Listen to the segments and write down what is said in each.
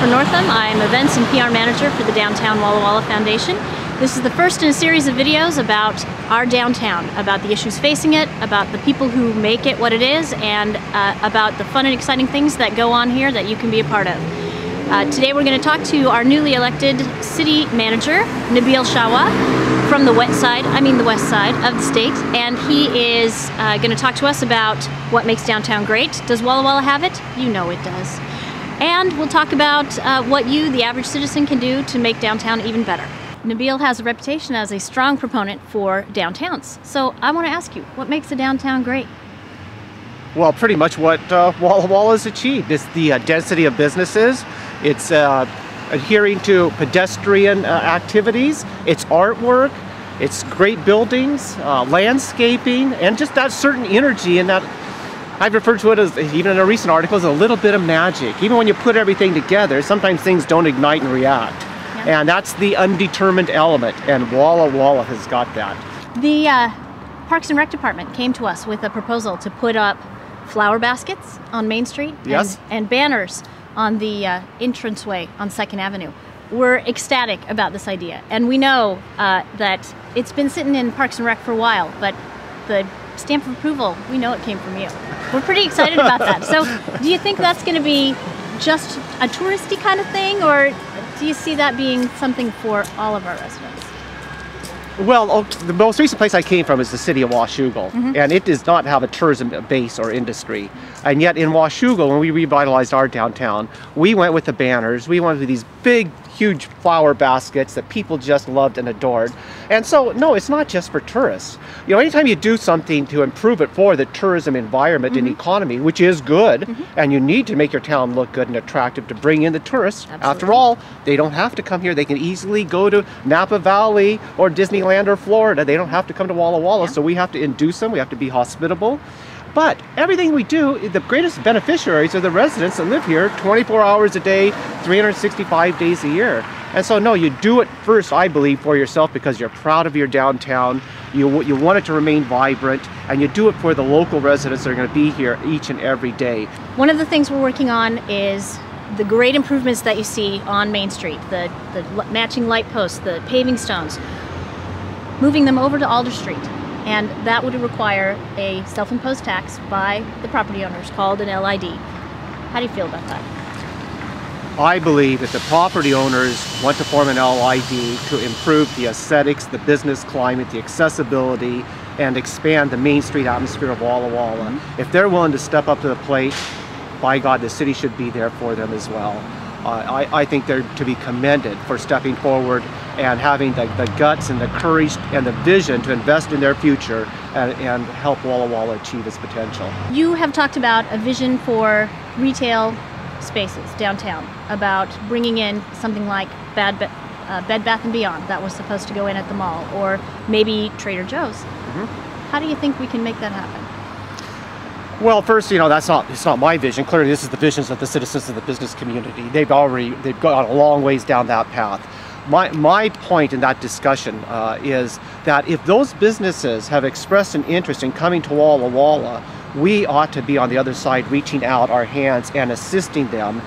for Northam. I'm Events and PR Manager for the Downtown Walla Walla Foundation. This is the first in a series of videos about our downtown, about the issues facing it, about the people who make it what it is, and about the fun and exciting things that go on here that you can be a part of. Today we're going to talk to our newly elected city manager, Nabiel Shawa, from the west side of the state, and he is going to talk to us about what makes downtown great. Does Walla Walla have it? You know it does. And we'll talk about what you, the average citizen, can do to make downtown even better. Nabiel has a reputation as a strong proponent for downtowns. So I want to ask you, what makes a downtown great? Well, pretty much what Walla Walla has achieved. It's the density of businesses. It's adhering to pedestrian activities. It's artwork. It's great buildings, landscaping, and just that certain energy and that. I've referred to it as, even in a recent article, as a little bit of magic. Even when you put everything together, sometimes things don't ignite and react. Yeah. And that's the undetermined element, and Walla Walla has got that. The Parks and Rec Department came to us with a proposal to put up flower baskets on Main Street, yes, and banners on the entranceway on 2nd Avenue. We're ecstatic about this idea, and we know that it's been sitting in Parks and Rec for a while, but the stamp of approval, we know it came from you. We're pretty excited about that. So do you think that's going to be just a touristy kind of thing, or do you see that being something for all of our residents? Well, the most recent place I came from is the city of Washougal, and it does not have a tourism base or industry. And yet in Washougal, when we revitalized our downtown, we went with the banners, we went with these big, huge flower baskets that people just loved and adored. And so, no, it's not just for tourists. You know, anytime you do something to improve it for the tourism environment and economy, which is good, and you need to make your town look good and attractive to bring in the tourists. Absolutely. After all, they don't have to come here. They can easily go to Napa Valley or Disneyland or Florida. They don't have to come to Walla Walla, so we have to induce them. We have to be hospitable. But everything we do, the greatest beneficiaries are the residents that live here 24 hours a day, 365 days a year. And so, no, you do it first, I believe, for yourself because you're proud of your downtown. You want it to remain vibrant, and you do it for the local residents that are going to be here each and every day. One of the things we're working on is the great improvements that you see on Main Street, the matching light posts, the paving stones, moving them over to Alder Street. And that would require a self-imposed tax by the property owners called an LID. How do you feel about that? I believe that the property owners want to form an LID to improve the aesthetics, the business climate, the accessibility, and expand the Main Street atmosphere of Walla Walla. If they're willing to step up to the plate, by God, the city should be there for them as well. I think they're to be commended for stepping forward and having the guts and the courage and the vision to invest in their future and help Walla Walla achieve its potential. You have talked about a vision for retail spaces downtown, about bringing in something like Bed Bath & Beyond that was supposed to go in at the mall, or maybe Trader Joe's. How do you think we can make that happen? Well, first, you know, it's not my vision. Clearly, this is the visions of the citizens of the business community. They've gone a long ways down that path. My point in that discussion is that if those businesses have expressed an interest in coming to Walla Walla, we ought to be on the other side, reaching out our hands and assisting them.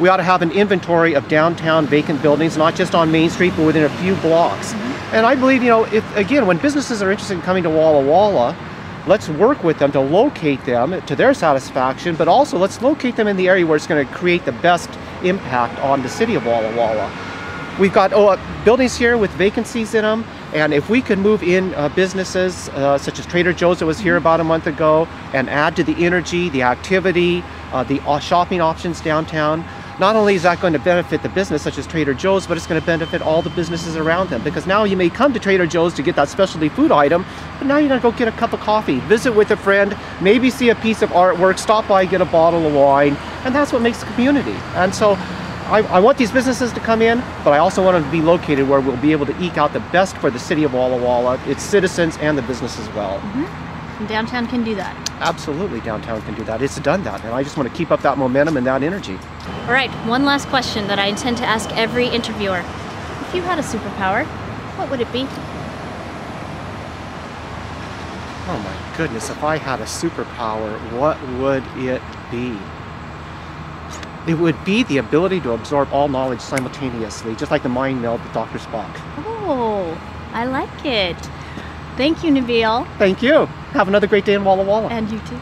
We ought to have an inventory of downtown vacant buildings, not just on Main Street, but within a few blocks. And I believe, you know, again, when businesses are interested in coming to Walla Walla, let's work with them to locate them to their satisfaction, but also let's locate them in the area where it's going to create the best impact on the city of Walla Walla. We've got buildings here with vacancies in them, and if we could move in businesses such as Trader Joe's that was here about a month ago and add to the energy, the activity, the shopping options downtown, not only is that going to benefit the business such as Trader Joe's, but it's going to benefit all the businesses around them, because now you may come to Trader Joe's to get that specialty food item, but now you're going to go get a cup of coffee, visit with a friend, maybe see a piece of artwork, stop by, get a bottle of wine, and that's what makes the community. And so I want these businesses to come in, but I also want them to be located where we'll be able to eke out the best for the city of Walla Walla, its citizens, and the business as well. And downtown can do that. Absolutely, downtown can do that. It's done that, and I just want to keep up that momentum and that energy. All right, one last question that I intend to ask every interviewer. If you had a superpower, what would it be? Oh my goodness, if I had a superpower, what would it be? It would be the ability to absorb all knowledge simultaneously, just like the mind meld with Dr. Spock. Oh, I like it. Thank you, Nabiel. Thank you. Have another great day in Walla Walla. And you too.